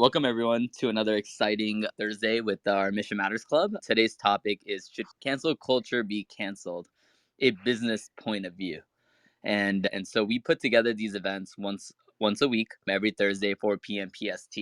Welcome everyone to another exciting Thursday with our Mission Matters Club. Today's topic is, should cancel culture be canceled? A business point of view. And so we put together these events once a week, every Thursday, 4 p.m. PST.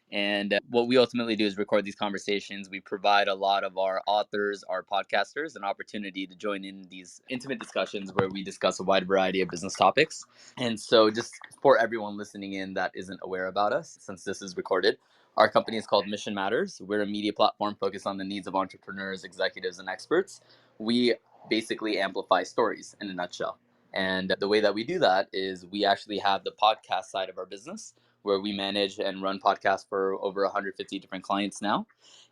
And what we ultimately do is record these conversations. We provide a lot of our authors, our podcasters, an opportunity to join in these intimate discussions where we discuss a wide variety of business topics. And so, just for everyone listening in that isn't aware about us, since this is recorded, our company is called Mission Matters. We're a media platform focused on the needs of entrepreneurs, executives, and experts. We basically amplify stories in a nutshell. And the way that we do that is we actually have the podcast side of our business where we manage and run podcasts for over 150 different clients now.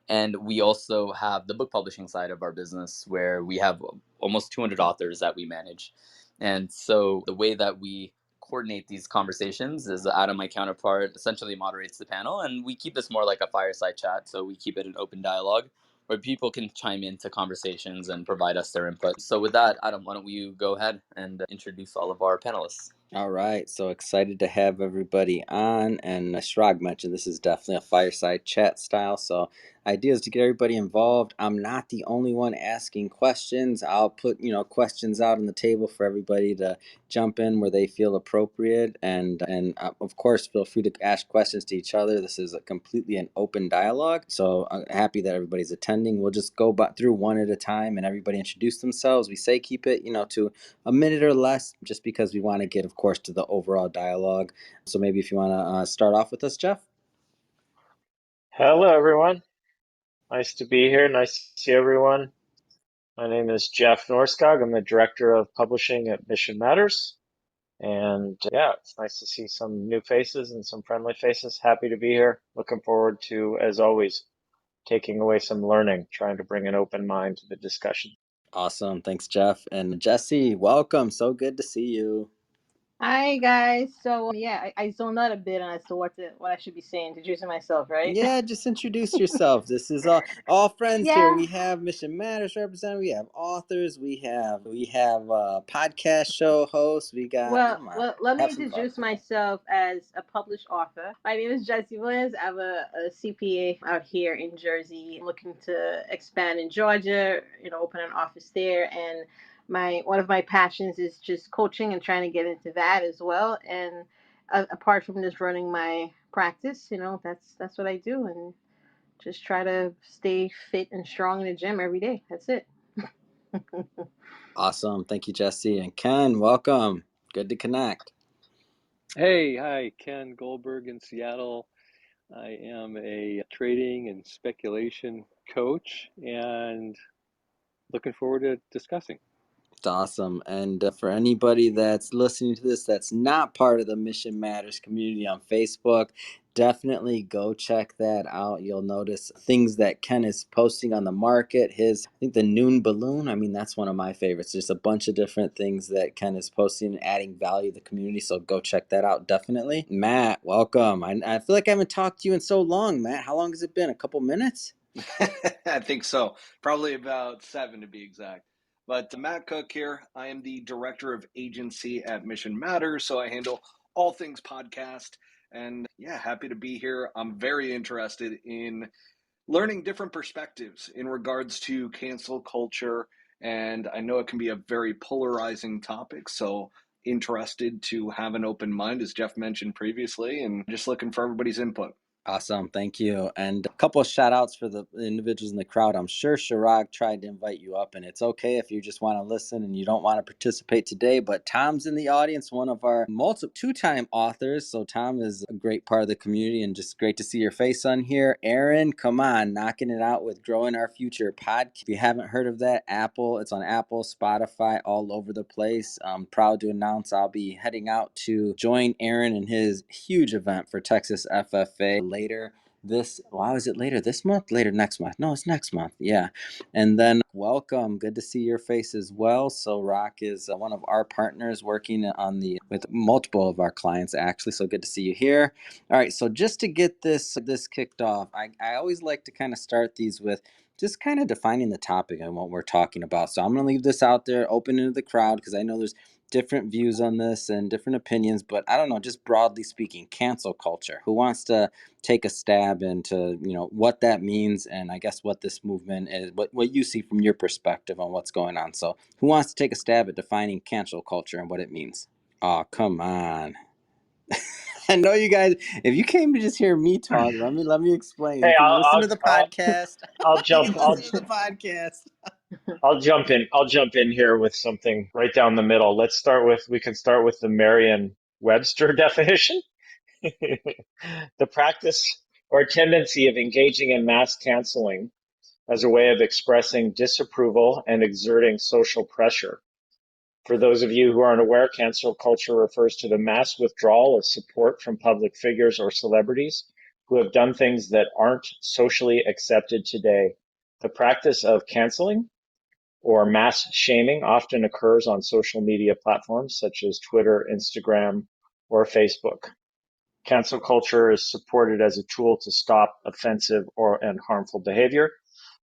And we also have the book publishing side of our business where we have almost 200 authors that we manage. And so the way that we coordinate these conversations is Adam, my counterpart, essentially moderates the panel, and we keep this more like a fireside chat. So we keep it an open dialogue where people can chime into conversations and provide us their input. So with that, Adam, why don't you go ahead and introduce all of our panelists? All right, so excited to have everybody on, and Chirag mentioned this is definitely a fireside chat style, so idea is to get everybody involved. I'm not the only one asking questions. I'll put questions out on the table for everybody to jump in where they feel appropriate, and of course feel free to ask questions to each other. This is completely an open dialogue, so I'm happy that everybody's attending. We'll just go through one at a time, and everybody introduce themselves. We say keep it to a minute or less, just because we want to get, of course, to the overall dialogue. So maybe if you want to start off with us, Jeff. Hello, everyone. Nice to be here. Nice to see everyone. My name is Jeff Norskog. I'm the Director of Publishing at Mission Matters. And yeah, it's nice to see some new faces and some friendly faces. Happy to be here. Looking forward to, as always, taking away some learning, trying to bring an open mind to the discussion. Awesome. Thanks, Jeff. And Jessie, welcome. So good to see you. Hi guys. So I zoned out a bit as to what I should be saying, introducing myself, right? Yeah, just introduce yourself. This is all friends here. Yeah. We have Mission Matters represented. We have authors. We have podcast show hosts. We got Well, come on, well, let me have some fun. introduce myself as a published author. My name is Jessie Williams. I'm a CPA out here in Jersey. I'm looking to expand in Georgia, open an office there. And one of my passions is just coaching and trying to get into that as well. And apart from just running my practice, that's what I do, and just try to stay fit and strong in the gym every day. That's it. Awesome. Thank you, Jessie. And Ken, welcome. Good to connect. Hey, hi, Ken Goldberg in Seattle. I am a trading and speculation coach and looking forward to discussing. It's awesome. And for anybody that's listening to this that's not part of the Mission Matters community on Facebook, definitely go check that out. You'll notice things that Ken is posting on the market. I think the noon balloon, that's one of my favorites. There's a bunch of different things that Ken is posting and adding value to the community. So go check that out, definitely. Matt, welcome. I feel like I haven't talked to you in so long, Matt. How long has it been? A couple minutes? I think so. Probably about 7 to be exact. But Matt Cook here. I am the Director of Agency at Mission Matters, so I handle all things podcast. And yeah, happy to be here. I'm very interested in learning different perspectives in regards to cancel culture. And I know it can be a very polarizing topic, so interested to have an open mind, as Jeff mentioned previously, and just looking for everybody's input. Awesome. Thank you. And a couple of shout outs for the individuals in the crowd. I'm sure Chirag tried to invite you up, and it's okay if you just want to listen and you don't want to participate today. But Tom's in the audience, one of our two-time authors. So Tom is a great part of the community and just great to see your face on here. Aaron, come on, knocking it out with Growing Our Future podcast. If you haven't heard of that, it's on Apple, Spotify, all over the place. I'm proud to announce I'll be heading out to join Aaron in his huge event for Texas FFA later this month? Later next month. No, it's next month. Yeah. And then welcome. Good to see your face as well. So Rock is one of our partners working with multiple of our clients actually. So good to see you here. All right. So just to get this kicked off, I always like to kind of start these with just kind of defining the topic and what we're talking about. So I'm going to leave this out there open into the crowd because I know there's different views on this and different opinions, but I don't know, just broadly speaking, cancel culture. Who wants to take a stab into, what that means, and I guess what this movement is, what you see from your perspective on what's going on. So who wants to take a stab at defining cancel culture and what it means? Oh, come on. I know you guys, if you came to just hear me talk, let me explain. You Hey, can listen to the podcast. I'll You jump. can listen to the podcast. I'll jump in. I'll jump in here with something right down the middle. We can start with the Merriam-Webster definition. The practice or tendency of engaging in mass canceling as a way of expressing disapproval and exerting social pressure. For those of you who aren't aware, cancel culture refers to the mass withdrawal of support from public figures or celebrities who have done things that aren't socially accepted today. The practice of canceling or mass shaming often occurs on social media platforms such as Twitter, Instagram, or Facebook. Cancel culture is supported as a tool to stop offensive and harmful behavior,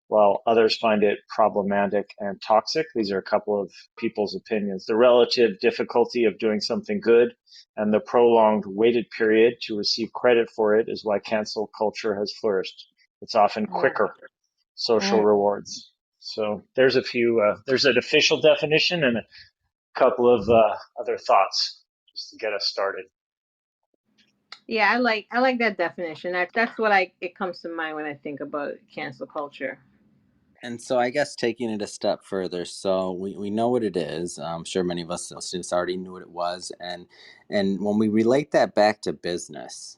while others find it problematic and toxic. These are a couple of people's opinions. The relative difficulty of doing something good and the prolonged waited period to receive credit for it is why cancel culture has flourished. It's often quicker social rewards. So there's there's an official definition and a couple of other thoughts just to get us started. Yeah, I like that definition. That's what it comes to mind when I think about cancel culture. And so I guess taking it a step further, so we know what it is. I'm sure many of us students already knew what it was. And when we relate that back to business,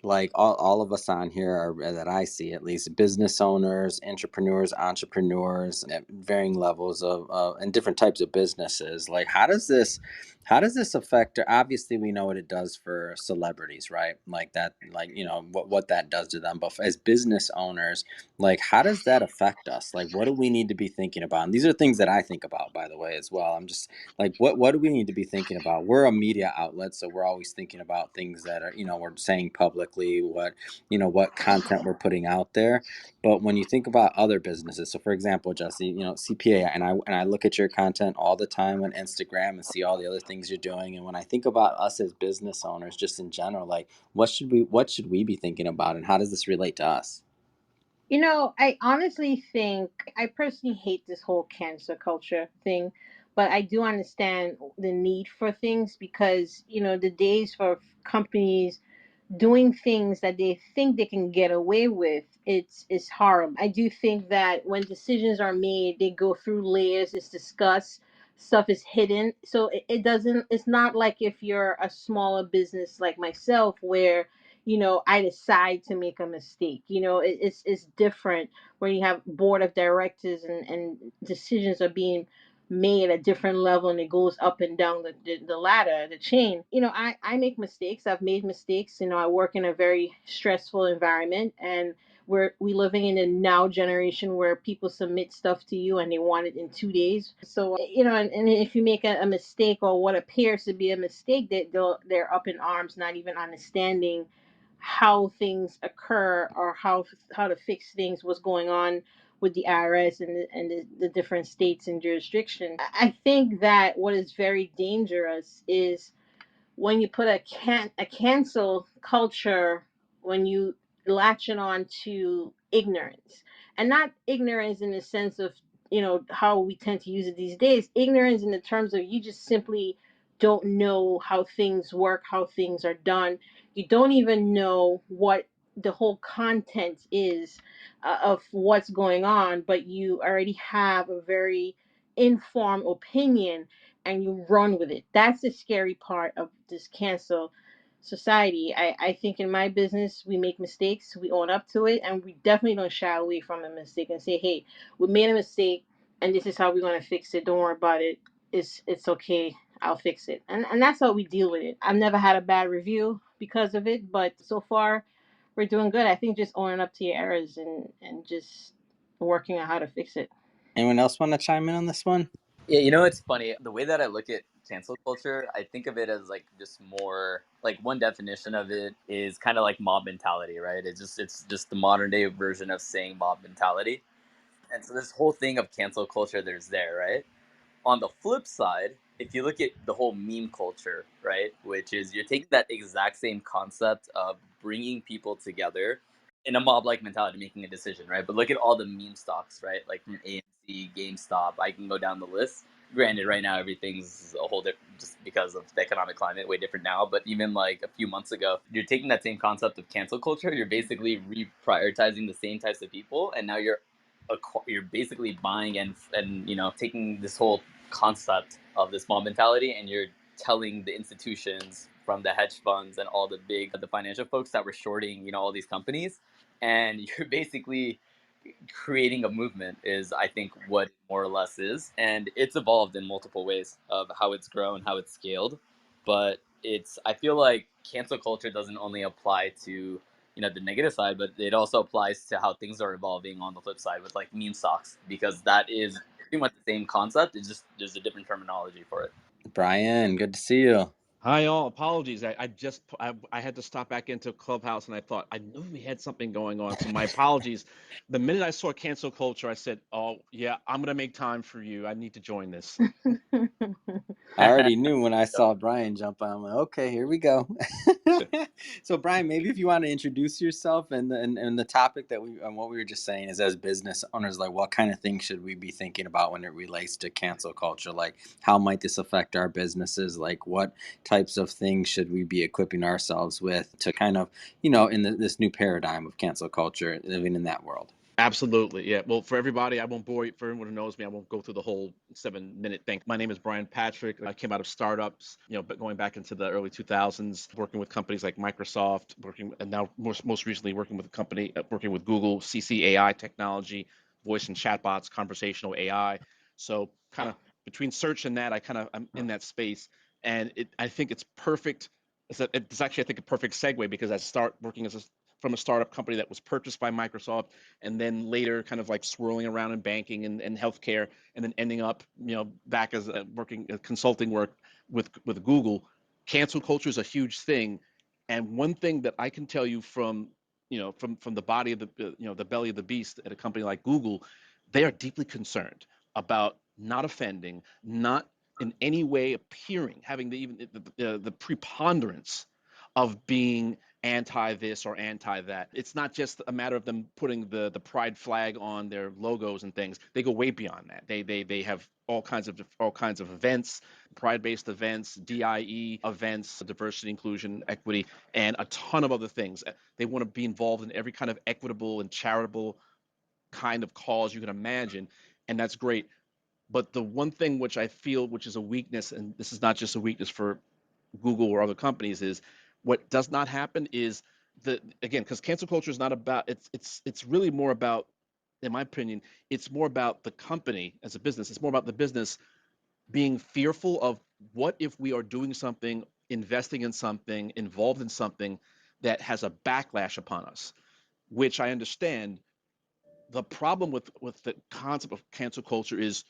like all of us on here are, that I see at least, business owners, entrepreneurs at varying levels of and different types of businesses. Like how does this affect? Obviously, we know what it does for celebrities, right? Like that, like what that does to them. But as business owners, like how does that affect us? Like what do we need to be thinking about? And these are things that I think about, by the way, as well. I'm just like, what do we need to be thinking about? We're a media outlet, so we're always thinking about things that are, we're saying publicly, what content we're putting out there. But when you think about other businesses, so for example, Jesse, CPA, and I look at your content all the time on Instagram and see all the other things you're doing. And when I think about us as business owners, just in general, like what should we be thinking about, and how does this relate to us? I honestly think I personally hate this whole cancer culture thing, but I do understand the need for things because, the days for companies doing things that they think they can get away with, it's horrible. I do think that when decisions are made, they go through layers, it's discussed, stuff is hidden, so it doesn't, it's not like if you're a smaller business like myself where I decide to make a mistake. It's different when you have board of directors and decisions are being made at different level and it goes up and down the ladder, the chain. I make mistakes. I've made mistakes. I work in a very stressful environment, and we living in a now generation where people submit stuff to you and they want it in 2 days. So and if you make a mistake or what appears to be a mistake, they're up in arms, not even understanding how things occur or how to fix things, what's going on with the IRS and the different states and jurisdictions. I think that what is very dangerous is when you put a cancel culture, when you latching on to ignorance, and not ignorance in the sense of how we tend to use it these days, ignorance in the terms of you just simply don't know how things work, how things are done. You don't even know what the whole content is, of what's going on, but you already have a very informed opinion and you run with it. That's the scary part of this cancel society. I think in my business, we make mistakes, we own up to it, and we definitely don't shy away from a mistake and say, hey, we made a mistake and this is how we're going to fix it. Don't worry about it. It's okay. I'll fix it. And that's how we deal with it. I've never had a bad review because of it, but so far we're doing good. I think just owning up to your errors and just working on how to fix it. Anyone else want to chime in on this one? Yeah, it's funny. The way that I look at cancel culture, I think of it as like just more like one definition of it is kind of like mob mentality, right? It's just the modern day version of saying mob mentality. And so this whole thing of cancel culture, there's there, right? On the flip side, if you look at the whole meme culture, right, which is you're taking that exact same concept of bringing people together in a mob-like mentality, making a decision, right? But look at all the meme stocks, right? Like from AMC, GameStop. I can go down the list. Granted, right now everything's a whole different, just because of the economic climate, way different now. But even like a few months ago, you're taking that same concept of cancel culture. You're basically reprioritizing the same types of people, and now you're basically buying and taking this whole concept of this mob mentality, and you're telling the institutions from the hedge funds and all the financial folks that were shorting all these companies, and you're basically creating a movement is I think what it more or less is, and it's evolved in multiple ways of how it's grown, how it's scaled. But I feel like cancel culture doesn't only apply to the negative side, but it also applies to how things are evolving on the flip side with like meme stocks, because that is pretty much the same concept. It's just there's a different terminology for it. Brian, good to see you. Hi all, apologies. I had to stop back into Clubhouse and I thought I knew we had something going on. So my apologies. The minute I saw cancel culture, I said, "Oh yeah, I'm gonna make time for you. I need to join this." I already knew when I saw Brian jump on. I'm like, okay, here we go. So, Brian, maybe if you want to introduce yourself and the topic that and what we were just saying is, as business owners, like what kind of things should we be thinking about when it relates to cancel culture? Like, how might this affect our businesses? Like, what types of things should we be equipping ourselves with to kind of, in this new paradigm of cancel culture, living in that world? Absolutely. Yeah. Well, for everybody, I won't bore you. For everyone who knows me, I won't go through the whole 7-minute thing. My name is Brian Patrick. I came out of startups, but going back into the early 2000s, working with companies like Microsoft, and now most recently working with a company, working with Google, CCAI technology, voice and chatbots, conversational AI. So kind of between search and that, I'm in that space. And I think it's perfect. It's actually, I think, a perfect segue because I start working from a startup company that was purchased by Microsoft, and then later kind of like swirling around in banking and healthcare, and then ending up back as working consulting work with Google. Cancel culture is a huge thing, and one thing that I can tell you from from the body of the belly of the beast at a company like Google, they are deeply concerned about not offending, not in any way appearing having the preponderance of being anti this or anti that. It's not just a matter of them putting the pride flag on their logos and things. They go way beyond that. They have all kinds of events, pride-based events, DIE events, diversity, inclusion, equity, and a ton of other things. They want to be involved in every kind of equitable and charitable kind of cause you can imagine, and that's great. But the one thing which I feel which is a weakness, and this is not just a weakness for Google or other companies, is what does not happen is again, because cancel culture is not about it's really more about, in my opinion, it's more about the company as a business. It's more about the business being fearful of what if we are doing something, investing in something, involved in something that has a backlash upon us, which I understand. The problem with the concept of cancel culture is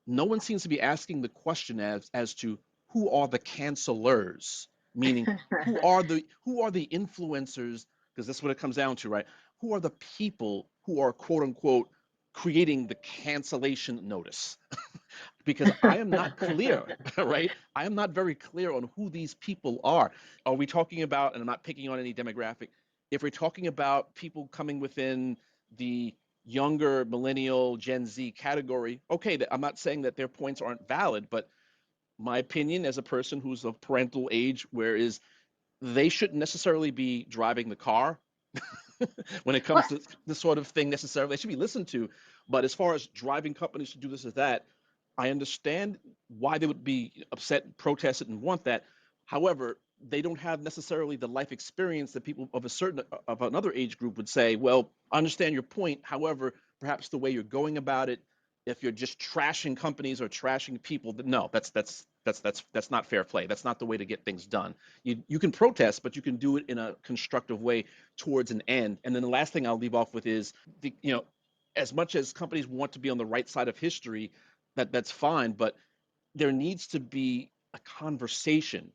no one seems to be asking the question as to who are the cancelers, meaning who are the influencers, because that's what it comes down to, right? Who are the people who are quote unquote creating the cancellation notice? Because I am not clear, right? I am not very clear on who these people are. Are we talking about, and I'm not picking on any demographic, if we're talking about people coming within the younger millennial Gen Z category, okay, I'm not saying that their points aren't valid, but my opinion as a person who's of parental age, whereas they shouldn't necessarily be driving the car when it comes What? to this sort of thing necessarily. They should be listened to. But as far as driving companies to do this or that, I understand why they would be upset, protested, and want that. However, they don't have necessarily the life experience that people of another age group would say, well, I understand your point. However, perhaps the way you're going about it, if you're just trashing companies or trashing people, no, that's not fair play. That's not the way to get things done. You can protest, but you can do it in a constructive way towards an end. And then the last thing I'll leave off with is as much as companies want to be on the right side of history, that's fine, but there needs to be a conversation.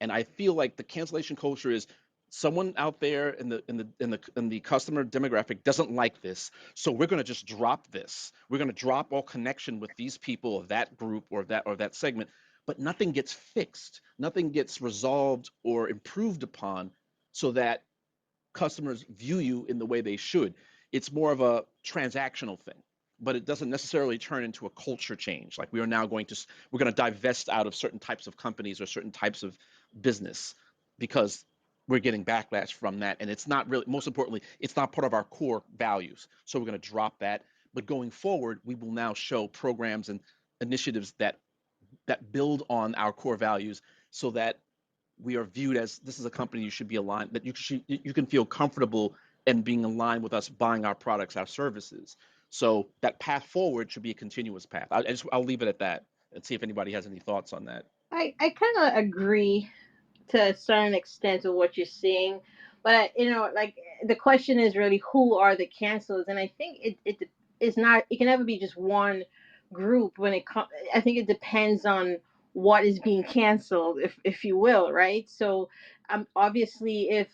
And I feel like the cancellation culture is someone out there in the customer demographic doesn't like this, so we're going to just drop this. We're going to drop all connection with these people of that group or that segment, but nothing gets fixed, nothing gets resolved or improved upon, so that customers view you in the way they should. It's more of a transactional thing, but it doesn't necessarily turn into a culture change. Like we're going to divest out of certain types of companies or certain types of business because we're getting backlash from that. And it's not really, most importantly, it's not part of our core values. So we're going to drop that. But going forward, we will now show programs and initiatives that build on our core values, so that we are viewed as, this is a company you should be aligned, that you can feel comfortable and being aligned with us, buying our products, our services. So that path forward should be a continuous path. I'll leave it at that and see if anybody has any thoughts on that. I kind of agree to a certain extent of what you're saying, but like the question is really who are the cancelers, and I think it is not. It can never be just one group when it comes. I think it depends on what is being canceled, if you will, right? So, obviously, if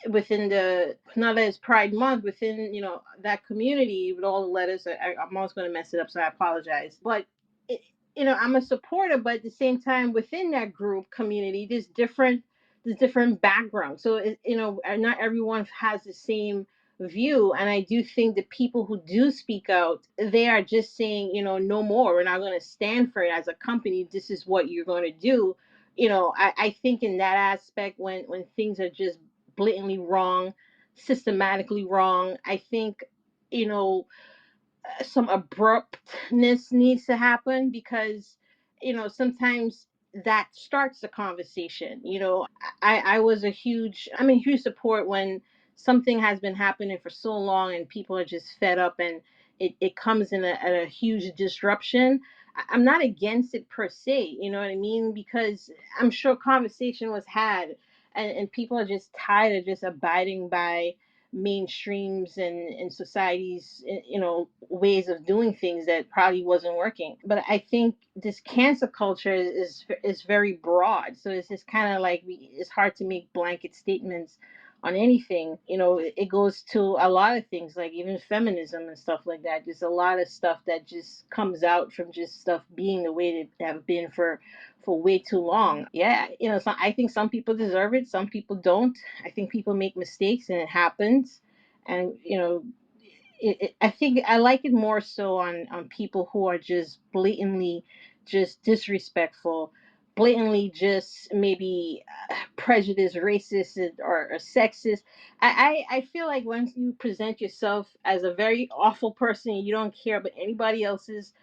within the, not as Pride Month, within that community with all the letters. I'm always going to mess it up, so I apologize. But it, I'm a supporter, but at the same time, within that group community, there's different backgrounds. So and not everyone has the same view, and I do think the people who do speak out, they are just saying, no more. We're not going to stand for it as a company. This is what you're going to do. I think in that aspect, when things are just blatantly wrong, systematically wrong, I think, you know, some abruptness needs to happen, because sometimes that starts the conversation. I'm a huge support when something has been happening for so long and people are just fed up, and it comes in at a huge disruption. I'm not against it per se, you know what I mean, because I'm sure conversation was had, and people are just tired of just abiding by mainstreams and society's ways of doing things that probably wasn't working. But I think this cancer culture is very broad, so it's just kind of like it's hard to make blanket statements on anything. It goes to a lot of things, like even feminism and stuff like that. There's a lot of stuff that just comes out from just stuff being the way they have been for way too long. Yeah, I think some people deserve it, some people don't. I think people make mistakes and it happens. And I think I like it more so on people who are just blatantly just disrespectful, blatantly just maybe prejudiced, racist, or sexist. I feel like once you present yourself as a very awful person and you don't care about anybody else's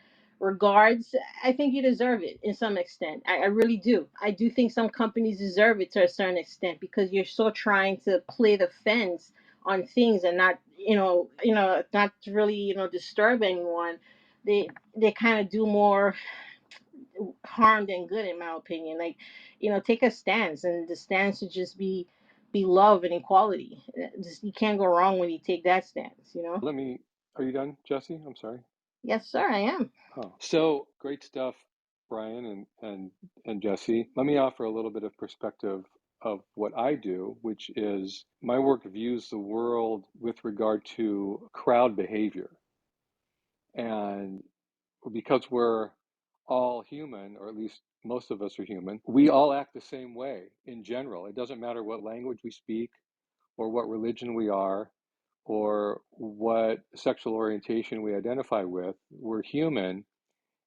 regards, I think you deserve it in some extent. I really do. I do think some companies deserve it to a certain extent, because you're so trying to play the fence on things and not not really disturb anyone. They kind of do more harm than good, in my opinion. Like, take a stance, and the stance should just be love and equality. Just, you can't go wrong when you take that stance. Are you done, Jesse? I'm sorry. Yes, sir, I am. Oh, so great stuff, Brian and Jesse. Let me offer a little bit of perspective of what I do, which is my work views the world with regard to crowd behavior. And because we're all human, or at least most of us are human, we all act the same way in general. It doesn't matter what language we speak, or what religion we are, or what sexual orientation we identify with. We're human.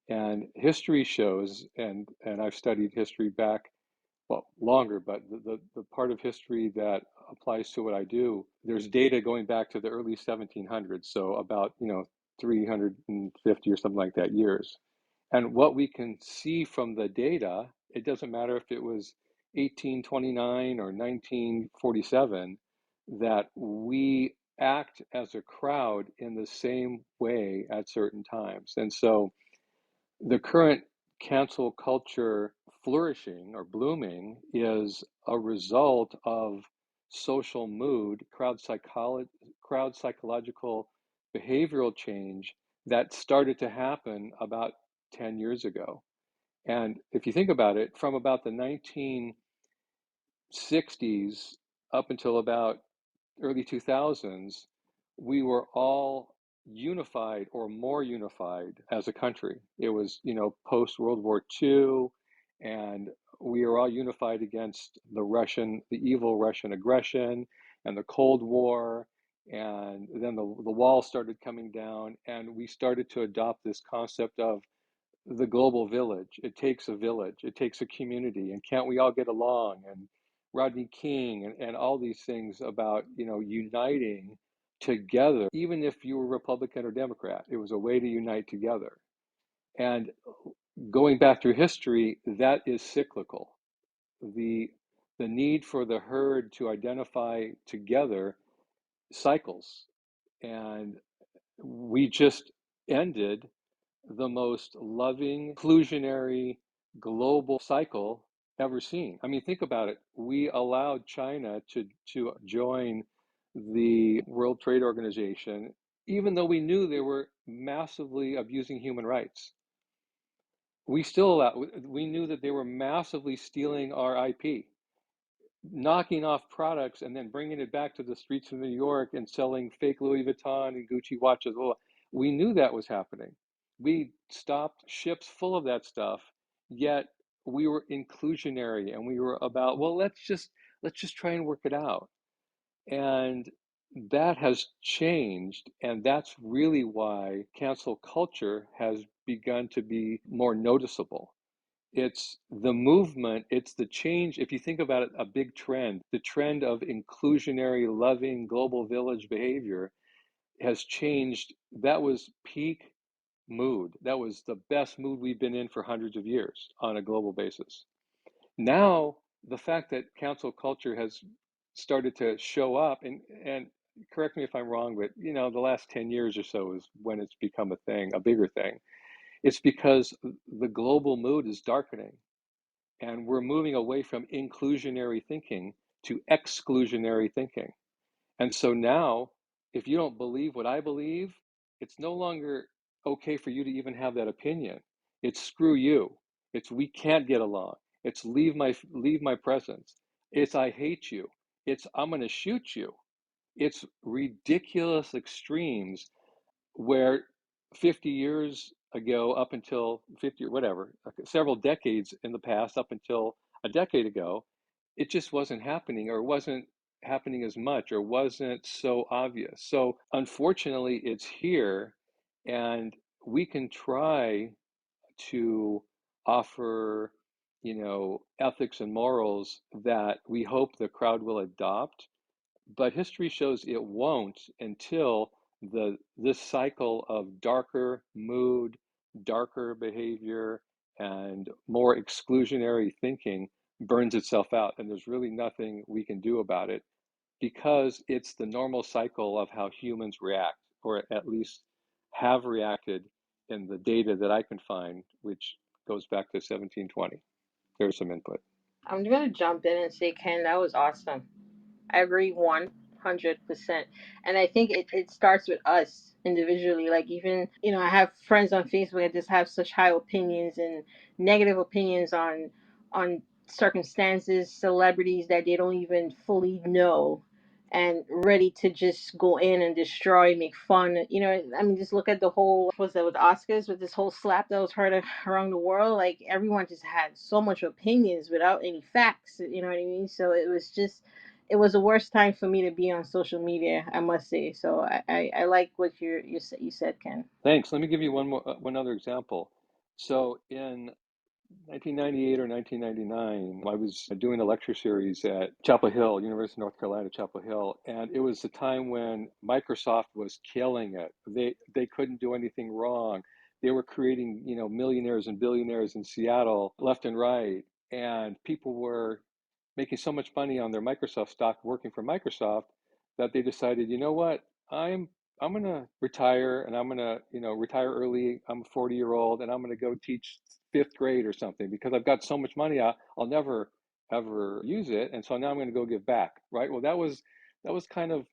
And history shows, and I've studied history back, well, longer, but the part of history that applies to what I do, there's data going back to the early 1700s, so about 350 or something like that years. And what we can see from the data, it doesn't matter if it was 1829 or 1947, that we act as a crowd in the same way at certain times. And so the current cancel culture flourishing or blooming is a result of social mood, crowd psychological behavioral change that started to happen about 10 years ago. And if you think about it, from about the 1960s up until about early 2000s, we were all unified or more unified as a country. It was, post World War II, and we were all unified against the evil Russian aggression and the Cold War. And then the wall started coming down, and we started to adopt this concept of the global village. It takes a village, it takes a community, and can't we all get along? And Rodney King and all these things about, uniting together, even if you were Republican or Democrat, it was a way to unite together. And going back through history, that is cyclical. The need for the herd to identify together cycles. And we just ended the most loving, inclusionary, global cycle ever seen. I mean, think about it. We allowed China to join the World Trade Organization, even though we knew they were massively abusing human rights. We knew that they were massively stealing our IP, knocking off products and then bringing it back to the streets of New York and selling fake Louis Vuitton and Gucci watches. Well, we knew that was happening. We stopped ships full of that stuff, yet we were inclusionary and we were about, well, let's just try and work it out. And that has changed, and that's really why cancel culture has begun to be more noticeable. It's the movement, it's the change. If you think about it, a big trend, the trend of inclusionary, loving, global village behavior has changed. That was peak mood. That was the best mood we've been in for hundreds of years on a global basis. Now, the fact that cancel culture has started to show up, and correct me if I'm wrong, but the last 10 years or so is when it's become a thing, a bigger thing. It's because the global mood is darkening. And we're moving away from inclusionary thinking to exclusionary thinking. And so now, if you don't believe what I believe, it's no longer okay for you to even have that opinion. It's screw you. It's we can't get along. It's leave my presence. It's I hate you. It's I'm going to shoot you. It's ridiculous extremes where 50 years ago, up until 50 or whatever, several decades in the past, up until a decade ago, it just wasn't happening, or wasn't happening as much, or wasn't so obvious. So unfortunately, it's here, and we can try to offer, ethics and morals that we hope the crowd will adopt, but history shows it won't until this cycle of darker mood, darker behavior, and more exclusionary thinking burns itself out. And there's really nothing we can do about it, because it's the normal cycle of how humans react, or at least have reacted in the data that I can find, which goes back to 1720. There's some input. I'm gonna jump in and say, Ken, that was awesome. I agree 100%. And I think it starts with us individually. Like, even, I have friends on Facebook that just have such high opinions and negative opinions on circumstances, celebrities that they don't even fully know, and ready to just go in and destroy, make fun. I mean, just look at the whole, was that with the Oscars, with this whole slap that was heard around the world. Like, everyone just had so much opinions without any facts. You know what I mean? So it was the worst time for me to be on social media, I must say. So I like what you said, Ken. Thanks. Let me give you one other example. So in 1998 or 1999, I was doing a lecture series at Chapel Hill, University of North Carolina, Chapel Hill, and it was the time when Microsoft was killing it. They couldn't do anything wrong. They were creating, millionaires and billionaires in Seattle left and right, and people were making so much money on their Microsoft stock working for Microsoft that they decided, you know what, I'm gonna retire, and I'm gonna, retire early. I'm a 40-year-old, and I'm gonna go teach fifth grade or something, because I've got so much money, I'll never ever use it, and so now I'm going to go give back, right? Well, that was kind of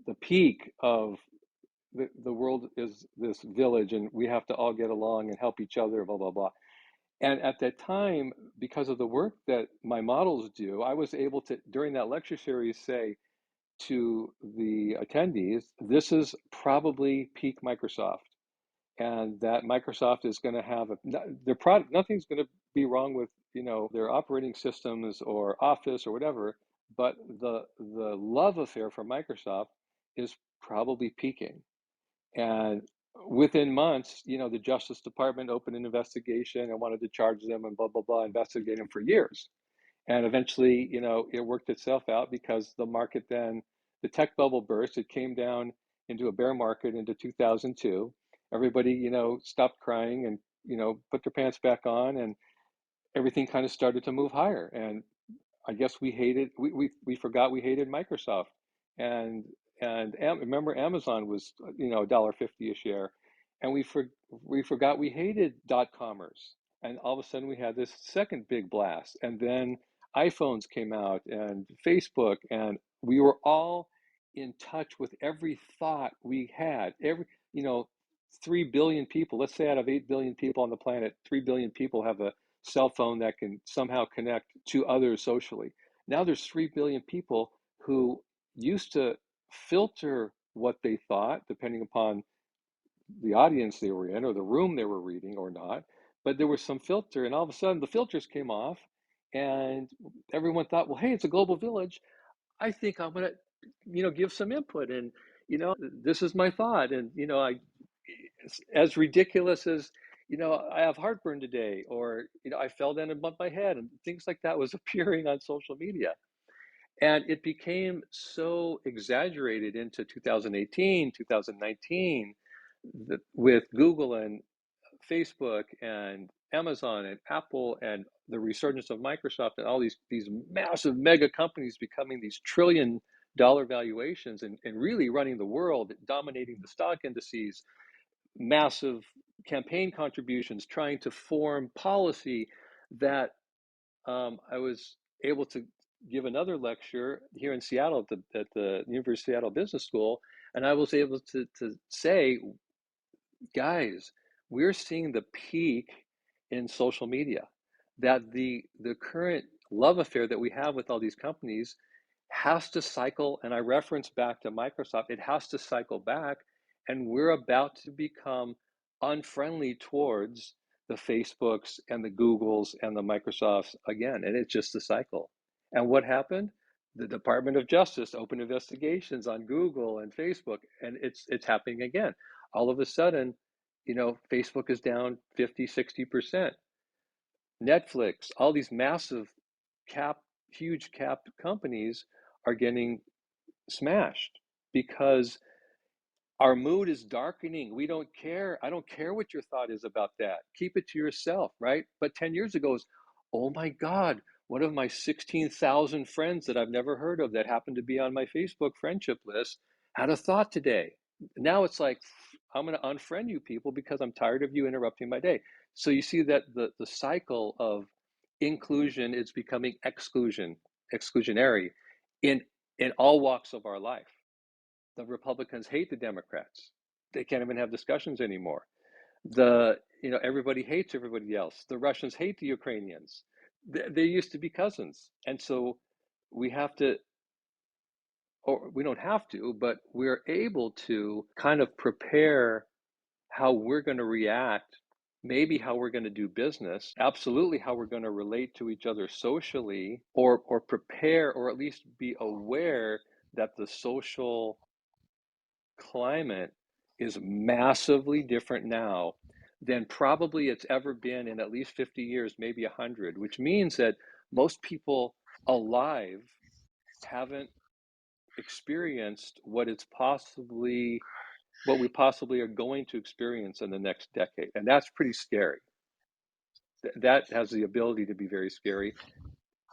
the peak of the world is this village, and we have to all get along and help each other, blah blah blah. And at that time, because of the work that my models do, I was able to, during that lecture series, say to the attendees, this is probably peak Microsoft. And that Microsoft is going to have their product. Nothing's going to be wrong with their operating systems or Office or whatever, but the love affair for Microsoft is probably peaking. And within months, the Justice Department opened an investigation and wanted to charge them and blah blah blah, investigate them for years. And eventually, it worked itself out because the market then, the tech bubble burst. It came down into a bear market into 2002. Everybody, stopped crying and, put their pants back on, and everything kind of started to move higher. And I guess we forgot we hated Microsoft. And remember Amazon was, $1.50 a share. And we forgot we hated .commerce. And all of a sudden we had this second big blast. And then iPhones came out and Facebook, and we were all in touch with every thought we had. 3 billion people, let's say out of 8 billion people on the planet, 3 billion people have a cell phone that can somehow connect to others socially. Now there's 3 billion people who used to filter what they thought, depending upon the audience they were in or the room they were reading or not. But there was some filter, and all of a sudden the filters came off, and everyone thought, well, hey, it's a global village. I think I'm going to, give some input, and, this is my thought. And, as ridiculous as, I have heartburn today, or, I fell down and bumped my head, and things like that was appearing on social media. And it became so exaggerated into 2018, 2019, with Google and Facebook and Amazon and Apple and the resurgence of Microsoft and all these massive mega companies becoming these trillion-dollar valuations and really running the world, dominating the stock indices, massive campaign contributions, trying to form policy, that I was able to give another lecture here in Seattle at the University of Seattle Business School, and I was able to say, guys, we're seeing the peak in social media, that the current love affair that we have with all these companies has to cycle, and I reference back to Microsoft, it has to cycle back, and we're about to become unfriendly towards the Facebooks and the Googles and the Microsofts again, and it's just a cycle. And what happened? The Department of Justice opened investigations on Google and Facebook, and it's happening again. All of a sudden, Facebook is down 50-60%. Netflix, all these massive huge cap companies are getting smashed because our mood is darkening. We don't care. I don't care what your thought is about that. Keep it to yourself, right? But 10 years ago, oh my God, one of my 16,000 friends that I've never heard of that happened to be on my Facebook friendship list had a thought today. Now it's like, I'm going to unfriend you people because I'm tired of you interrupting my day. So you see that the cycle of inclusion is becoming exclusionary in all walks of our life. The Republicans hate the Democrats. They can't even have discussions anymore. Everybody hates everybody else. The Russians hate the Ukrainians. They used to be cousins. And so we have to, or we don't have to, but we're able to kind of prepare how we're going to react, maybe how we're going to do business, absolutely how we're going to relate to each other socially, or prepare, or at least be aware that the social climate is massively different now than probably it's ever been in at least 50 years, maybe 100, which means that most people alive haven't experienced what we possibly are going to experience in the next decade. And that's pretty scary. That has the ability to be very scary.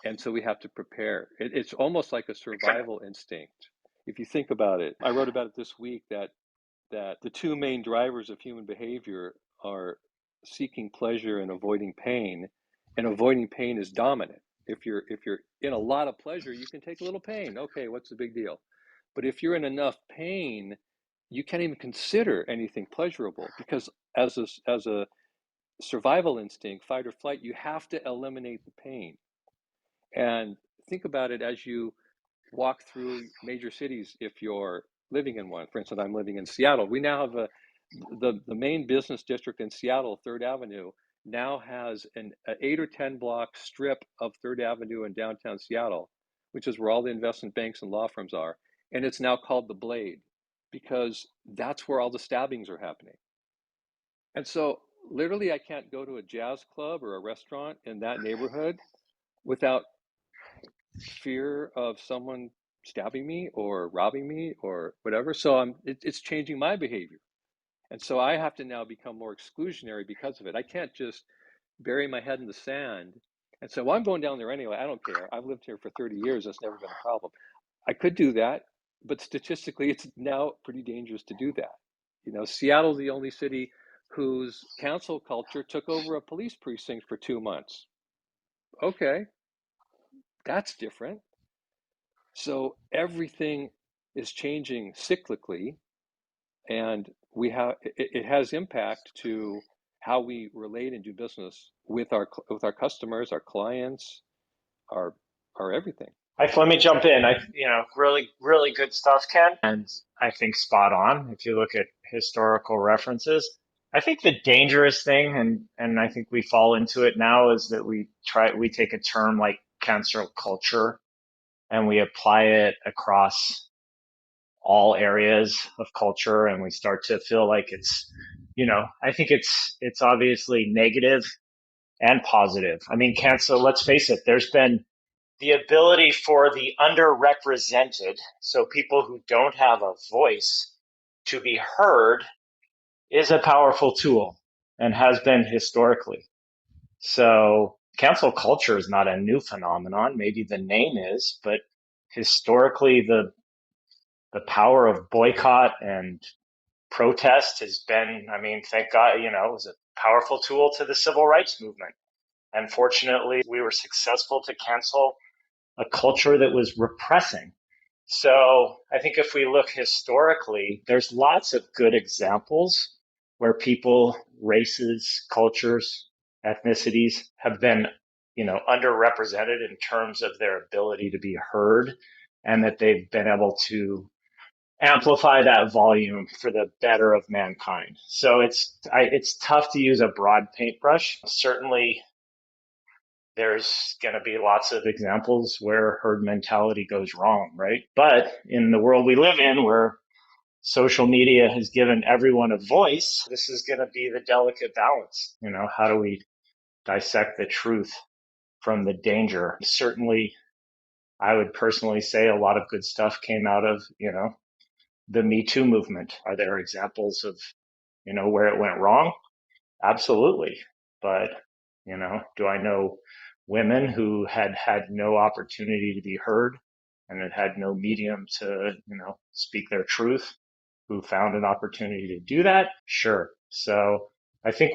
And so we have to prepare. It's almost like a survival instinct. If you think about it, I wrote about it this week that the two main drivers of human behavior are seeking pleasure and avoiding pain. And avoiding pain is dominant. If you're in a lot of pleasure, you can take a little pain. Okay, what's the big deal? But if you're in enough pain, you can't even consider anything pleasurable, because as a survival instinct, fight or flight, you have to eliminate the pain. And think about it as you walk through major cities if you're living in one. For instance, I'm living in Seattle. We now have the main business district in Seattle, Third Avenue, now has an 8 or 10 block strip of Third Avenue in downtown Seattle, which is where all the investment banks and law firms are. And it's now called the Blade because that's where all the stabbings are happening. And so literally I can't go to a jazz club or a restaurant in that neighborhood without fear of someone stabbing me or robbing me or whatever. So it's changing my behavior. And so I have to now become more exclusionary because of it. I can't just bury my head in the sand and say, well, I'm going down there anyway. I don't care. I've lived here for 30 years. That's never been a problem. I could do that, but statistically, it's now pretty dangerous to do that. You know, Seattle's the only city whose cancel culture took over a police precinct for 2 months. Okay, that's different. So everything is changing cyclically, and it has impact to how we relate and do business with our customers, our clients, our everything. Let me jump in. Really, really good stuff, Ken. And I think spot on. If you look at historical references, I think the dangerous thing, and I think we fall into it now, is that we take a term like cancel culture and we apply it across all areas of culture, and we start to feel like I think it's obviously negative and positive. I mean, cancel, let's face it, there's been the ability for the underrepresented, so people who don't have a voice, to be heard, is a powerful tool and has been historically. So cancel culture is not a new phenomenon. Maybe the name is, but historically the power of boycott and protest has been, I mean, thank God, it was a powerful tool to the civil rights movement. And fortunately, we were successful to cancel a culture that was repressing. So I think if we look historically, there's lots of good examples where people, races, cultures, ethnicities have been, underrepresented in terms of their ability to be heard, and that they've been able to amplify that volume for the better of mankind. So it's tough to use a broad paintbrush. Certainly, there's going to be lots of examples where herd mentality goes wrong, right? But in the world we live in, where social media has given everyone a voice, this is going to be the delicate balance. How do we dissect the truth from the danger? Certainly, I would personally say a lot of good stuff came out of, the Me Too movement. Are there examples of, where it went wrong? Absolutely. But, do I know women who had no opportunity to be heard and had no medium to, speak their truth, who found an opportunity to do that? Sure. So I think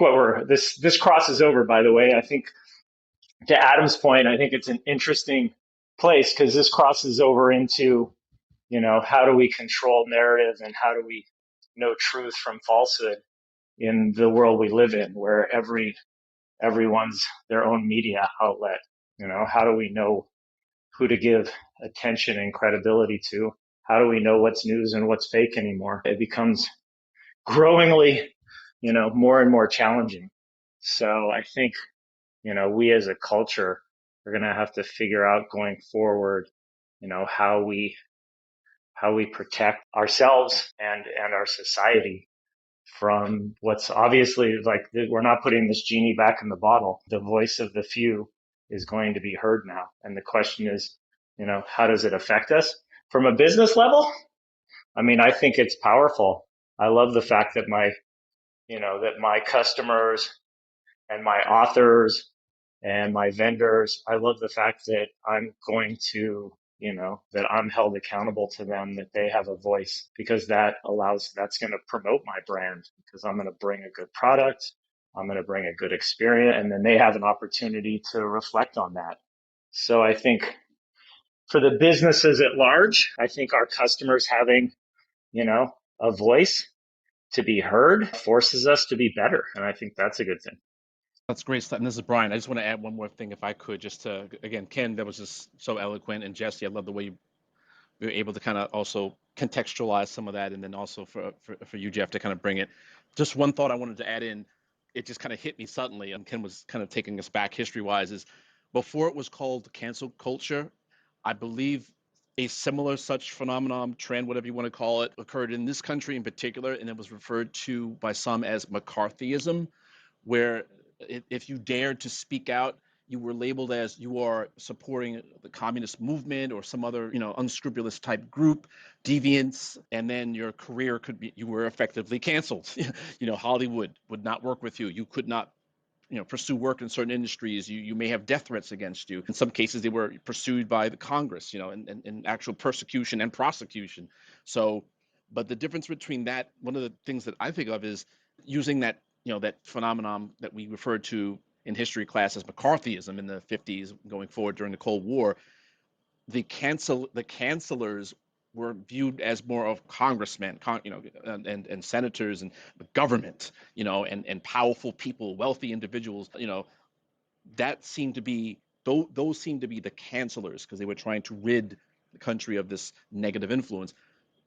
this crosses over, by the way. I think to Adam's point, I think it's an interesting place because this crosses over into, how do we control narrative and how do we know truth from falsehood in the world we live in, where everyone's their own media outlet. How do we know who to give attention and credibility to? How do we know what's news and what's fake anymore? It becomes growingly, more and more challenging. So I think, we as a culture are going to have to figure out going forward, how we protect ourselves and our society from what's obviously like, we're not putting this genie back in the bottle. The voice of the few is going to be heard now. And the question is, how does it affect us? From a business level, I mean, I think it's powerful. I love the fact that my customers and my authors and my vendors, I love the fact that I'm going to, that I'm held accountable to them, that they have a voice, because that's going to promote my brand, because I'm going to bring a good product, I'm going to bring a good experience, and then they have an opportunity to reflect on that. So I think for the businesses at large, I think our customers having, a voice to be heard forces us to be better. And I think that's a good thing. That's great stuff. And this is Brian. I just want to add one more thing, if I could, just to, again, Ken, that was just so eloquent. And Jesse, I love the way you were able to kind of also contextualize some of that. And then also for you, Jeff, to kind of bring it. Just one thought I wanted to add in, it just kind of hit me suddenly. And Ken was kind of taking us back history wise, is before it was called cancel culture, I believe a similar such phenomenon, trend, whatever you want to call it, occurred in this country in particular. And it was referred to by some as McCarthyism, where if you dared to speak out, you were labeled as you are supporting the communist movement or some other, unscrupulous type group, deviants, and then your career could be, you were effectively canceled. Hollywood would not work with you. You could not, pursue work in certain industries. You may have death threats against you. In some cases, they were pursued by the Congress, and actual persecution and prosecution. So, but the difference between that, one of the things that I think of is using that, that phenomenon that we referred to in history class as McCarthyism in the 50s going forward during the Cold War. The cancelers were viewed as more of congressmen, and senators and the government, and powerful people, wealthy individuals, that seemed to be, those seemed to be the cancelers because they were trying to rid the country of this negative influence.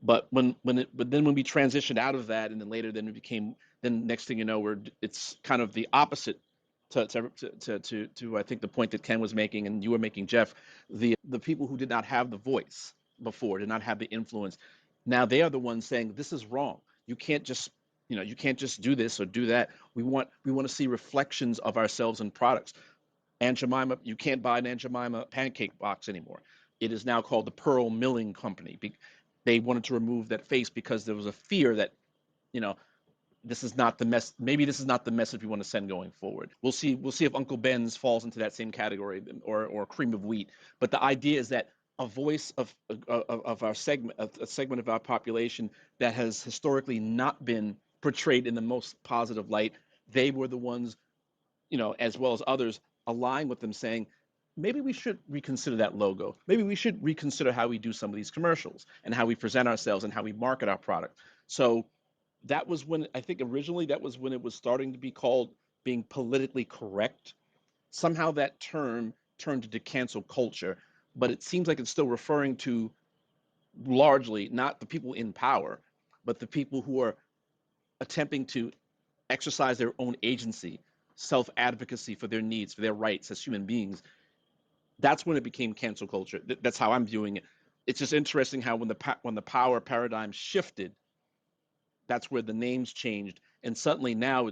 But when we transitioned out of that, and then later, then it became, then next thing you know, it's kind of the opposite to I think the point that Ken was making and you were making, Jeff. The people who did not have the voice before, did not have the influence, now they are the ones saying this is wrong. You can't just do this or do that. We want to see reflections of ourselves in products. Aunt Jemima, you can't buy an Aunt Jemima pancake box anymore. It is now called the Pearl Milling Company. They wanted to remove that face because there was a fear that, you know, this is not the mess. Maybe this is not the message we want to send going forward. We'll see. We'll see if Uncle Ben's falls into that same category, or cream of wheat. But the idea is that a voice of our segment, a segment of our population that has historically not been portrayed in the most positive light, they were the ones, as well as others, align with them, saying, maybe we should reconsider that logo. Maybe we should reconsider how we do some of these commercials and how we present ourselves and how we market our product. So that was when, I think originally that was when it was starting to be called being politically correct. Somehow that term turned into cancel culture, but it seems like it's still referring to largely not the people in power, but the people who are attempting to exercise their own agency, self advocacy for their needs, for their rights as human beings. That's when it became cancel culture. That's how I'm viewing it. It's just interesting how when the power paradigm shifted, that's where the names changed, and suddenly now,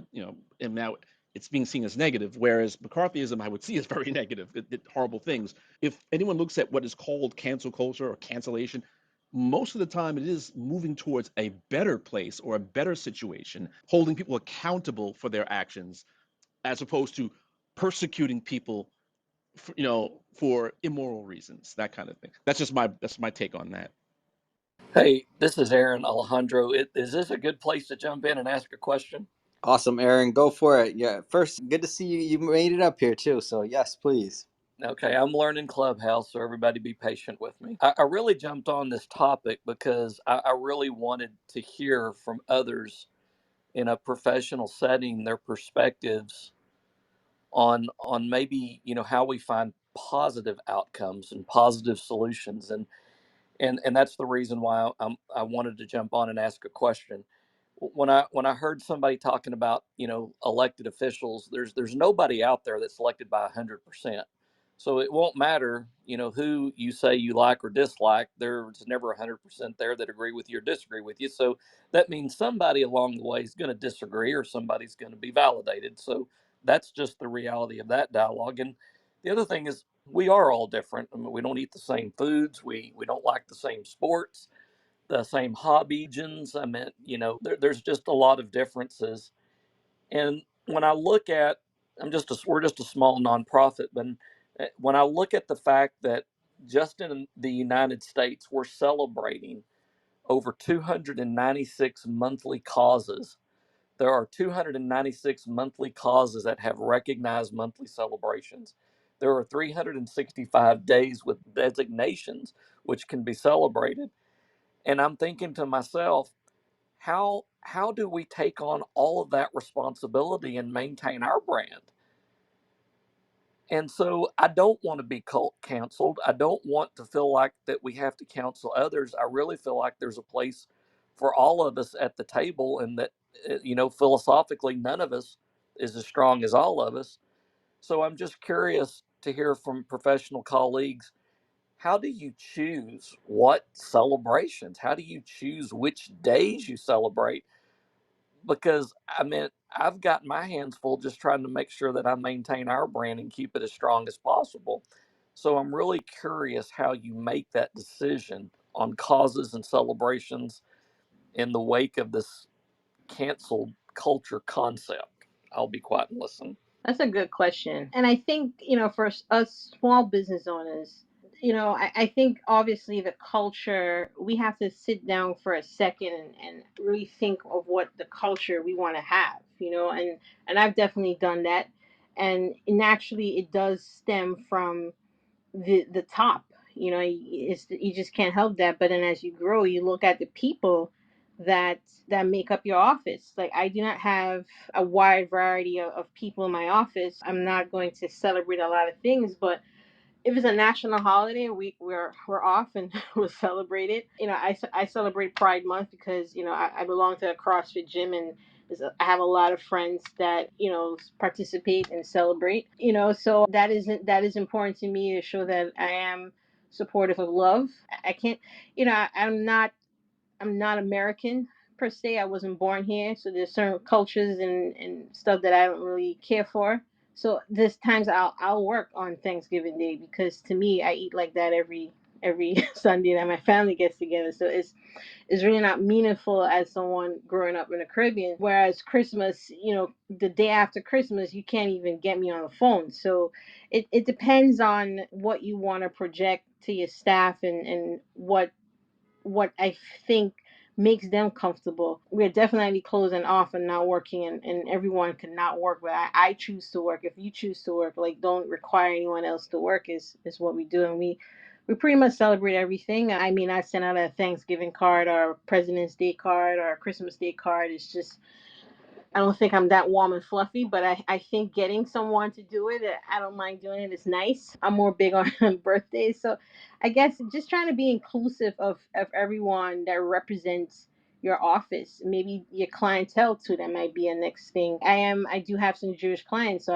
and now it's being seen as negative. Whereas McCarthyism, I would see as very negative. It did horrible things. If anyone looks at what is called cancel culture or cancellation, most of the time it is moving towards a better place or a better situation, holding people accountable for their actions, as opposed to persecuting people, for immoral reasons, that kind of thing. That's my take on that. Hey, this is Aaron. Alejandro. Is this a good place to jump in and ask a question? Awesome, Aaron. Go for it. Yeah. First, good to see you. You made it up here too. So yes, please. Okay, I'm learning Clubhouse, so everybody be patient with me. I really jumped on this topic because I really wanted to hear from others in a professional setting their perspectives on maybe how we find positive outcomes and positive solutions, and that's the reason why I wanted to jump on and ask a question. When I heard somebody talking about elected officials, there's nobody out there that's elected by 100%. So it won't matter who you say you like or dislike. There's never 100% there that agree with you or disagree with you. So that means somebody along the way is going to disagree, or somebody's going to be validated. So that's just the reality of that dialogue. And the other thing is, we are all different. I mean, we don't eat the same foods. We don't like the same sports, the same hobby gens. I mean, there's just a lot of differences. And when I look at, we're just a small nonprofit, but when I look at the fact that just in the United States, we're celebrating over 296 monthly causes. There are 296 monthly causes that have recognized monthly celebrations. There are 365 days with designations which can be celebrated. And I'm thinking to myself, how do we take on all of that responsibility and maintain our brand? And so I don't want to be canceled. I don't want to feel like that we have to counsel others. I really feel like there's a place for all of us at the table, and that, philosophically, none of us is as strong as all of us. So I'm just curious to hear from professional colleagues. How do you choose what celebrations? How do you choose which days you celebrate? Because I mean, I've got my hands full just trying to make sure that I maintain our brand and keep it as strong as possible. So I'm really curious how you make that decision on causes and celebrations in the wake of this canceled culture concept. I'll be quiet and listen. That's a good question. And I think, for us small business owners, I think obviously the culture, we have to sit down for a second and really think of what the culture we want to have, and I've definitely done that. And naturally, it does stem from the top. You just can't help that. But then as you grow, you look at the people that make up your office. Like, I do not have a wide variety of people in my office. I'm not going to celebrate a lot of things, but if it's a national holiday, we're off and we'll celebrate it. I celebrate Pride Month because I belong to a CrossFit gym, and I have a lot of friends that participate and celebrate. So that is important to me, to show that I am supportive of love. I can't. I'm not American per se. I wasn't born here, so there's certain cultures and stuff that I don't really care for. So there's times I'll work on Thanksgiving Day, because to me, I eat like that every Sunday that my family gets together. So it's really not meaningful as someone growing up in the Caribbean. Whereas Christmas, the day after Christmas, you can't even get me on the phone. So it depends on what you want to project to your staff, and what I think makes them comfortable. We're definitely closing off and not working, and everyone can not work, but I choose to work. If you choose to work, like, don't require anyone else to work is what we do. And we pretty much celebrate everything. I mean, I sent out a Thanksgiving card or a President's Day card or a Christmas Day card. It's just, I don't think I'm that warm and fluffy, but I think getting someone to do it, I don't mind doing it. It's nice. I'm more big on birthdays. So I guess just trying to be inclusive of everyone that represents your office. Maybe your clientele too, that might be a next thing. I do have some Jewish clients, so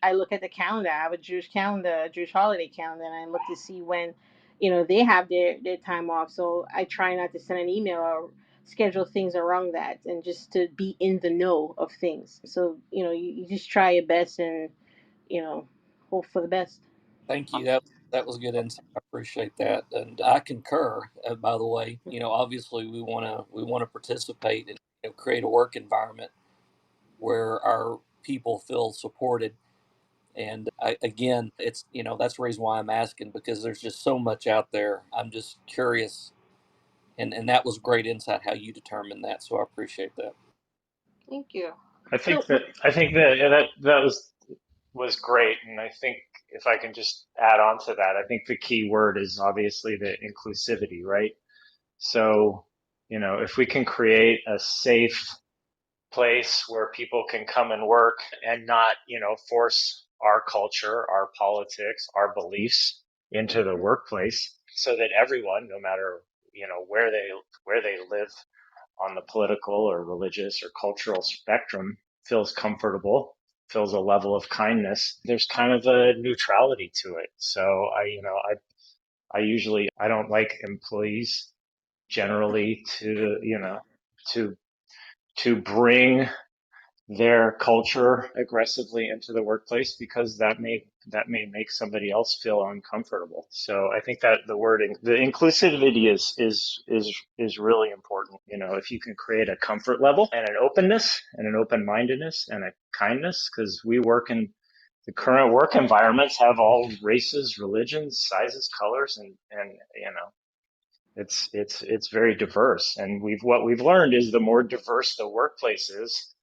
I look at the calendar. I have a Jewish calendar, a Jewish holiday calendar, and I look to see when they have their time off. So I try not to send an email or schedule things around that, and just to be in the know of things. So you just try your best, and hope for the best. Thank you. That was good insight. I appreciate that, and I concur. By the way, obviously we want to participate and create a work environment where our people feel supported. And again, it's that's the reason why I'm asking, because there's just so much out there. I'm just curious, and that was great insight how you determined that. So I appreciate that. Thank you. I So think that yeah, that was great, and I think if I can just add on to that, I think the key word is obviously the inclusivity, right? So, if we can create a safe place where people can come and work and not, force our culture, our politics, our beliefs into the workplace, so that everyone, no matter, where they live on the political or religious or cultural spectrum, feels comfortable, feels a level of kindness. There's kind of a neutrality to it. So I don't like employees generally to to bring their culture aggressively into the workplace, because that may make somebody else feel uncomfortable. So I think that the inclusivity is really important. If you can create a comfort level and an openness and an open-mindedness and a kindness, because we work in the current work environments have all races, religions, sizes, colors, and it's very diverse. And what we've learned is the more diverse the workplace is,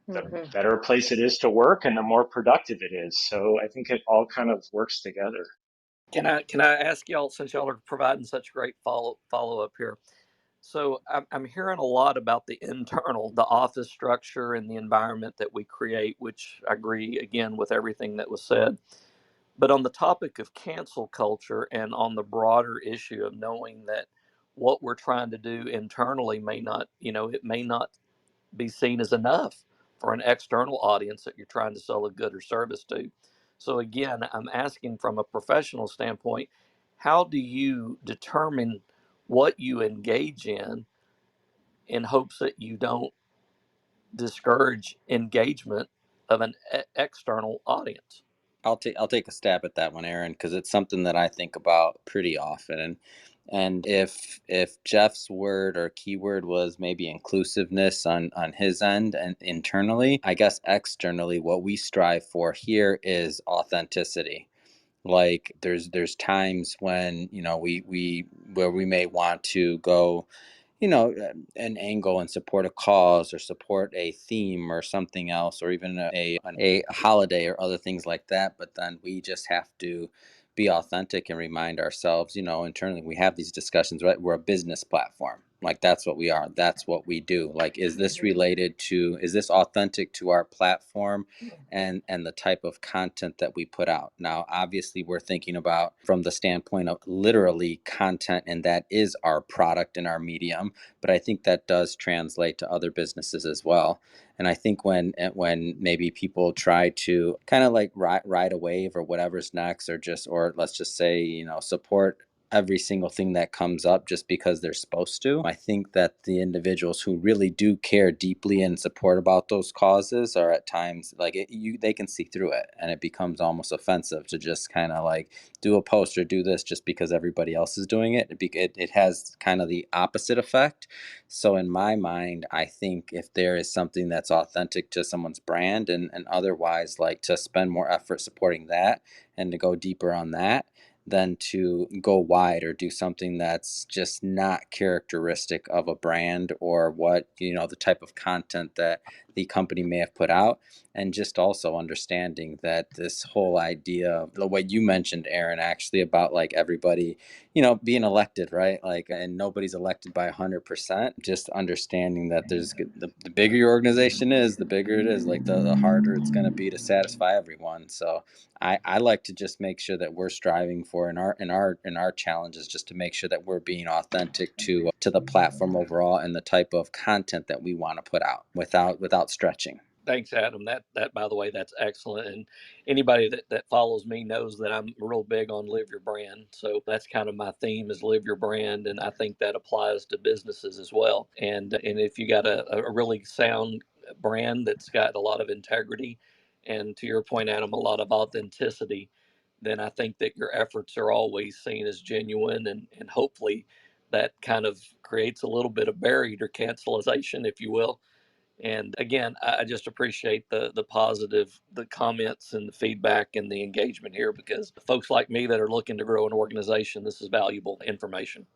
the mhm. better place it is to work and the more productive it is. So I think it all kind of works together. Can I ask y'all, since y'all are providing such great follow up here? So I'm hearing a lot about the internal, the office structure and the environment that we create, which I agree again with everything that was said. But on the topic of cancel culture and on the broader issue of knowing that what we're trying to do internally may not, it may not be seen as enough for an external audience that you're trying to sell a good or service to. So again, I'm asking from a professional standpoint, how do you determine what you engage in hopes that you don't discourage engagement of an external audience? I'll take a stab at that one, Aaron, because it's something that I think about pretty often. And if Jeff's word or keyword was maybe inclusiveness on his end and internally, I guess externally, what we strive for here is authenticity. Like there's times when we where we may want to go an angle and support a cause or support a theme or something else, or even a holiday or other things like that. But then we just have to be authentic and remind ourselves, internally we have these discussions, right? We're a business platform. Like that's what we are. That's what we do. Like, is this authentic to our platform and the type of content that we put out? Now, obviously, we're thinking about from the standpoint of literally content, and that is our product and our medium. But I think that does translate to other businesses as well. And I think when maybe people try to kind of like ride a wave or whatever's next, or let's just say, support every single thing that comes up just because they're supposed to. I think that the individuals who really do care deeply and support about those causes are at times like they can see through it, and it becomes almost offensive to just kind of like do a post or do this just because everybody else is doing it. It has kind of the opposite effect. So in my mind, I think if there is something that's authentic to someone's brand and otherwise, like to spend more effort supporting that and to go deeper on that than to go wide or do something that's just not characteristic of a brand or what, the type of content that the company may have put out. And just also understanding that this whole idea of the way you mentioned, Aaron, actually about like everybody, being elected, right? Like, and nobody's elected by 100%. Just understanding that there's the bigger your organization is, the bigger it is, like the harder it's going to be to satisfy everyone. So I like to just make sure that we're striving for in our challenges, just to make sure that we're being authentic to the platform overall and the type of content that we want to put out without stretching. Thanks, Adam. That by the way, that's excellent. And anybody that follows me knows that I'm real big on live your brand. So that's kind of my theme is live your brand, and I think that applies to businesses as well. And if you got a really sound brand that's got a lot of integrity, and to your point, Adam, a lot of authenticity, then I think that your efforts are always seen as genuine, and hopefully that kind of creates a little bit of buried or cancelization, if you will. And again, I just appreciate the positive, the comments and the feedback and the engagement here, because folks like me that are looking to grow an organization, this is valuable information.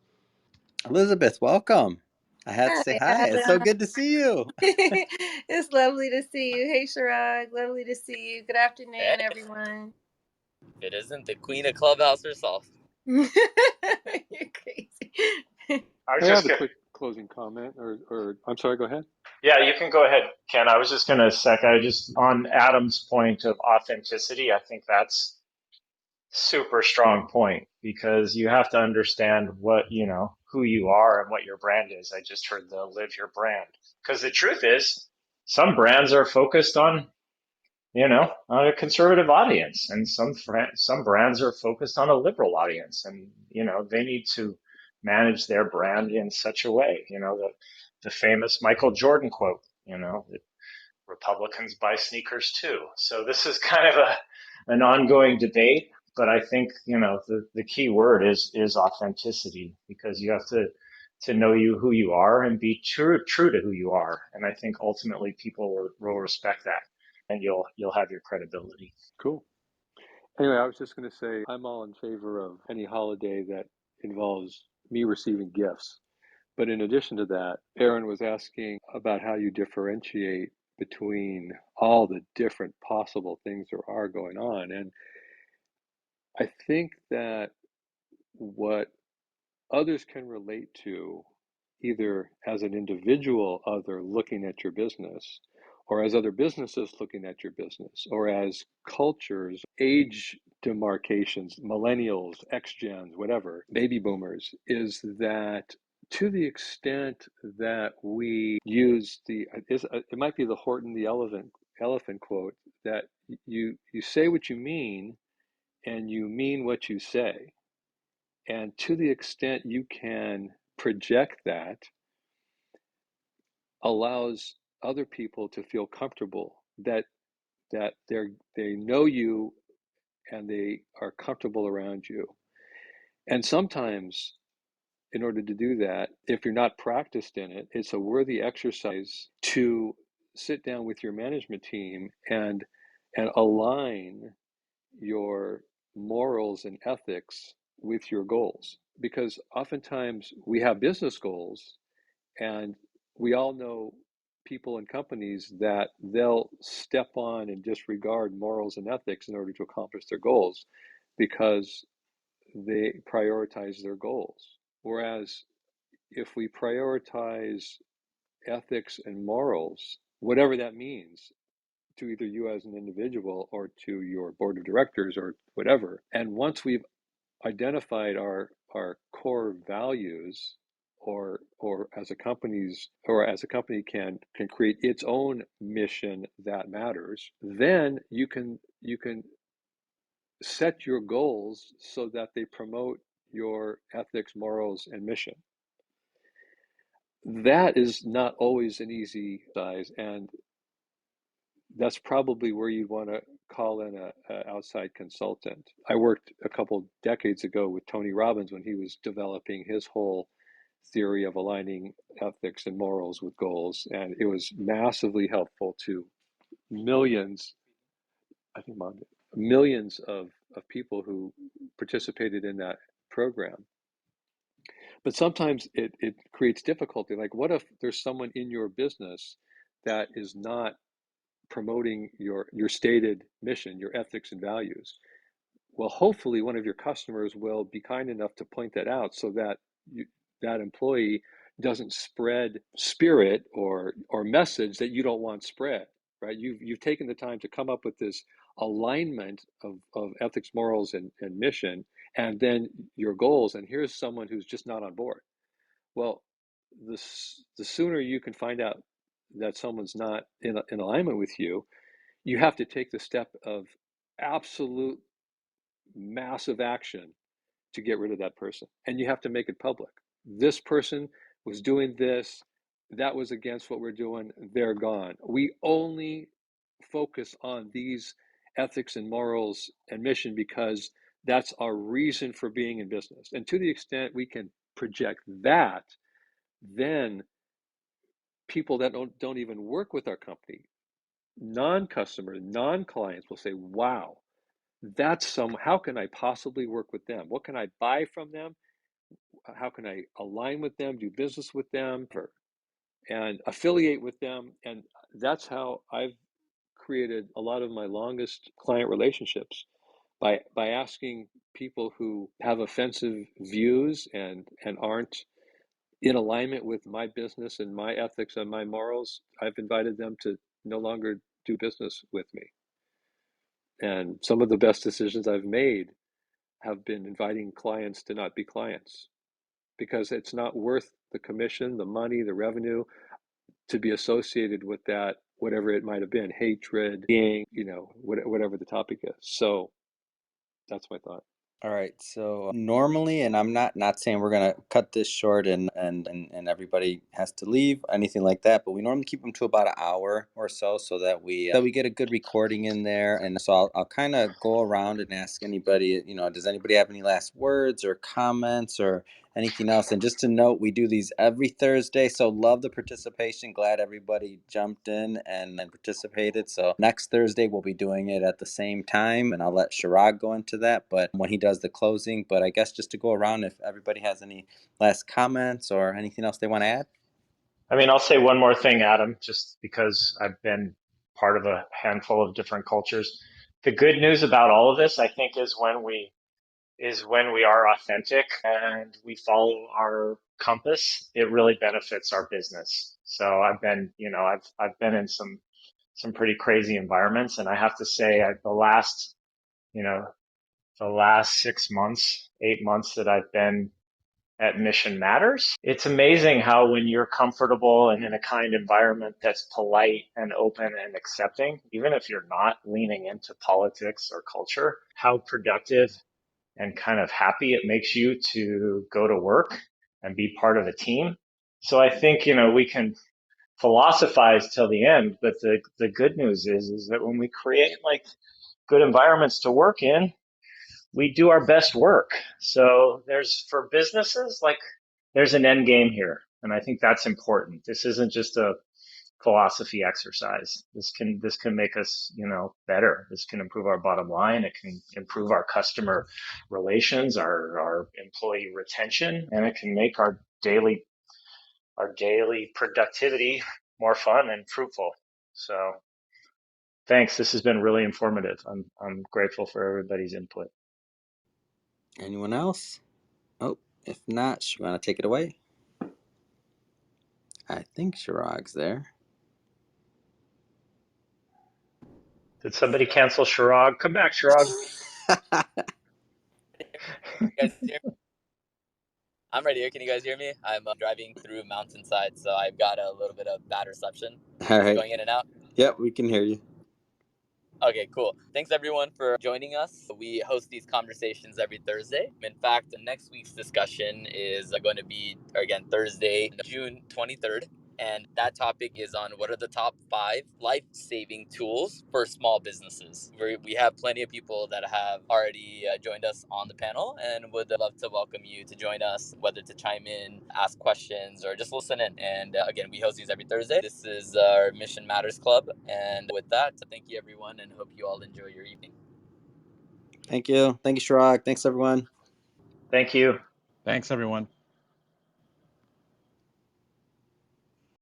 Elizabeth, welcome. I had to say Hi, hi. It's so Adam. good to see you. It's lovely to see you. Hey, Chirag. Lovely to see you. Good afternoon, Hey, everyone. it isn't the queen of Clubhouse herself. You're crazy. I was I have just a gonna, quick closing comment, or I'm sorry, go ahead. yeah, you can go ahead, Ken. I was just gonna I just on Adam's point of authenticity, I think that's super strong point because you have to understand what, who you are and what your brand is. I just heard the live your brand. Because the truth is, some brands are focused on a conservative audience, and some brands are focused on a liberal audience, and they need to manage their brand in such a way. The famous Michael Jordan quote. That Republicans buy sneakers too. So this is kind of an ongoing debate, but I think the key word is authenticity, because you have to know who you are and be true to who you are, and I think ultimately people will respect that, and you'll have your credibility. Cool. Anyway, I was just going to say I'm all in favor of any holiday that involves me receiving gifts. But in addition to that, Aaron was asking about how you differentiate between all the different possible things there are going on. And I think that what others can relate to, either as an individual other looking at your business, or as other businesses looking at your business, or as cultures, age demarcations, millennials, X-gens, whatever, baby boomers, is that to the extent that we use it might be the Horton the elephant quote, that you say what you mean and you mean what you say. And to the extent you can project that, allows other people to feel comfortable that they know you and they are comfortable around you. And sometimes, in order to do that, if you're not practiced in it, it's a worthy exercise to sit down with your management team and align your morals and ethics with your goals. Because oftentimes we have business goals, and we all know people and companies that they'll step on and disregard morals and ethics in order to accomplish their goals because they prioritize their goals. Whereas if we prioritize ethics and morals, whatever that means to either you as an individual or to your board of directors or whatever, and once we've identified our core values, or as a company can create its own mission that matters, then you can set your goals so that they promote your ethics, morals, and mission. That is not always an easy size, and that's probably where you want to call in a outside consultant. I worked a couple decades ago with Tony Robbins when he was developing his whole theory of aligning ethics and morals with goals, and it was massively helpful to millions, I think millions of people who participated in that program. But sometimes it creates difficulty. Like, what if there's someone in your business that is not promoting your stated mission, your ethics and values? Well, hopefully one of your customers will be kind enough to point that out so that that employee doesn't spread spirit or message that you don't want spread, right? You've taken the time to come up with this alignment of ethics, morals, and mission, and then your goals, and here's someone who's just not on board. Well, the sooner you can find out that someone's not in alignment with you, you have to take the step of absolute massive action to get rid of that person. And you have to make it public. This person was doing this, that was against what we're doing, they're gone. We only focus on these ethics and morals and mission because that's our reason for being in business. And to the extent we can project that, then people that don't even work with our company, non-customers, non-clients, will say, wow, how can I possibly work with them? What can I buy from them? How can I align with them, do business with them, and affiliate with them? And that's how I've created a lot of my longest client relationships, by asking people who have offensive views and aren't in alignment with my business and my ethics and my morals. I've invited them to no longer do business with me. And some of the best decisions I've made have been inviting clients to not be clients, because it's not worth the commission, the money, the revenue to be associated with that, whatever it might have been, hatred, being, whatever the topic is. So that's my thought. All right. So normally, and I'm not saying we're gonna cut this short and everybody has to leave, anything like that, but we normally keep them to about an hour or so that we get a good recording in there. And so I'll kind of go around and ask anybody, does anybody have any last words or comments or anything else? And just to note, we do these every Thursday, so love the participation. Glad everybody jumped in and participated. So next Thursday we'll be doing it at the same time, and I'll let Chirag go into that, but when he does the closing. But I guess just to go around, if everybody has any last comments or anything else they want to add. I mean, I'll say one more thing, Adam, just because I've been part of a handful of different cultures. The good news about all of this, I think, is when we are authentic and we follow our compass, it really benefits our business. So I've been in some some pretty crazy environments. And I have to say, the last 6 months, 8 months that I've been at Mission Matters, it's amazing how when you're comfortable and in a kind environment that's polite and open and accepting, even if you're not leaning into politics or culture, how productive and kind of happy it makes you to go to work and be part of a team. So I think, we can philosophize till the end, but the good news is that when we create like good environments to work in, we do our best work. So for businesses, like there's an end game here. And I think that's important. This isn't just a philosophy exercise. This can make us, better. This can improve our bottom line. It can improve our customer relations, our employee retention, and it can make our daily productivity more fun and fruitful. So thanks. This has been really informative. I'm grateful for everybody's input. Anyone else? Oh, if not, you want to take it away? I think Chirag's there. Did somebody cancel Chirag? Come back, Chirag. You guys hear me? I'm right here. Can you guys hear me? I'm driving through mountainside, so I've got a little bit of bad reception. All right. Going in and out. Yep, we can hear you. Okay, cool. Thanks everyone for joining us. We host these conversations every Thursday. In fact, next week's discussion is going to be, again, Thursday, June 23rd. And that topic is on what are the top 5 life-saving tools for small businesses. We have plenty of people that have already joined us on the panel and would love to welcome you to join us, whether to chime in, ask questions, or just listen in. And again, we host these every Thursday. This is our Mission Matters Club. And with that, thank you everyone and hope you all enjoy your evening. Thank you. Thank you, Chirag. Thanks, everyone. Thank you. Thanks, everyone.